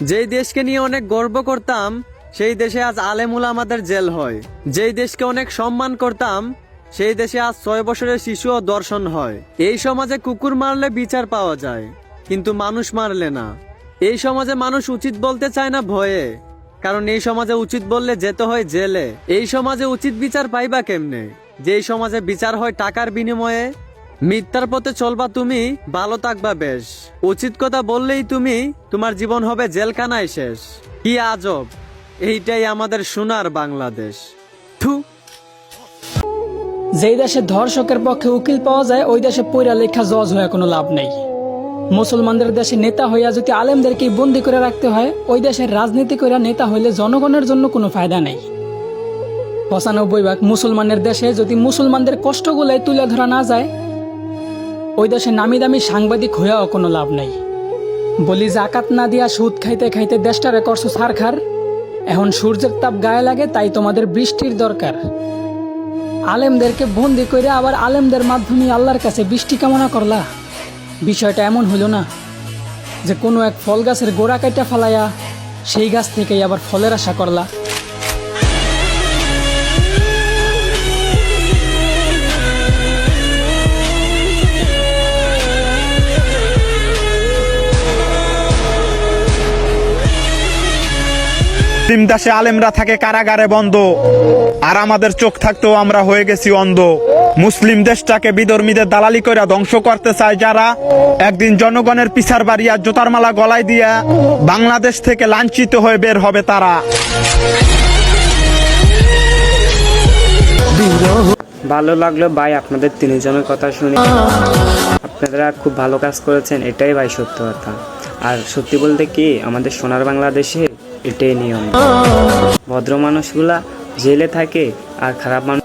যেই দেশকে নিয়ে অনেক গর্ব করতাম সেই দেশে আজ আলেম উলামাদের জেল হয়। যেই দেশকে অনেক সম্মান করতাম সেই দেশে আজ 6 বছরের শিশু ও দর্শন হয়। এই সমাজে কুকুর মারলে বিচার পাওয়া যায়, কিন্তু মানুষ মারলে না। এই সমাজে মানুষ উচিত বলতে চায় না ভয়ে, কারণ এই সমাজে উচিত বললে যেতে হয় জেলে। এই সমাজে উচিত বিচার পাইবা কেমনে, যেই সমাজে বিচার হয় টাকার বিনিময়ে? মিথ্যার পথে চলবা তুমি, ভালো থাকবা বেশ। উচিত কথা বললেই তুমি, তোমার জীবন হবে জেলখানায় শেষ। কি আজব, এইটাই আমাদের সোনার বাংলাদেশ। থু। যেই দেশে ধর্ষকের পক্ষে উকিল পাওয়া যায় ওই দেশে পইরা লেখা জজ হয়ে কোনো লাভ নেই। মুসলমানদের দেশে নেতা হইয়া যদি আলেমদেরকে বন্দি করে রাখতে হয়, ওই দেশের রাজনীতি করে নেতা হইলে জনগণের জন্য কোনো ফায়দা নেই। 95% মুসলমানের দেশে যদি মুসলমানদের কষ্টগুলাই তুলে ধরা না যায়, ওই দেশে নামি দামি সাংবাদিক হইয়াও কোনো লাভ নেই। বলি জাকাত না দিয়া সুদ খাইতে খাইতে দেশটারে করছো ছারখার। এখন সূর্যের তাপ গায়ে লাগে তাই তোমাদের বৃষ্টির দরকার। আলেমদেরকে বন্দি করে আবার আলেমদের মাধ্যমে আল্লাহর কাছে বৃষ্টি কামনা করলা। বিষয়টা এমন হইল না যে কোনো এক ফল গাছের গোড়া কাটা ফালাইয়া সেই গাছ থেকেই আবার ফলের আশা করলা। মুসলিম দেশে আলেমরা থাকে কারাগারে বন্ধ, আর আমাদের চোখ থাকতেও আমরা হয়ে গেছি অন্ধ। মুসলিম দেশটাকে বিধর্মীদের দালালি করে ধ্বংস করতে চায় যারা, একদিন জনগণের পিছার বাড়িয়া জোতার মালা গলায় দিয়া বাংলাদেশ থেকে লাঞ্ছিত হয়ে বের হবে তারা। ভালো লাগলো ভাই আপনাদের তিনজনের কথা শুনে। আপনারা খুব ভালো কাজ করেছেন, এটাই ভাই সত্য কথা। আর সত্যি বলতে কি, আমাদের সোনার বাংলাদেশে এটাই নিয়ম। ভদ্র মানুষগুলা জেলে থাকে আর খারাপ মানুষ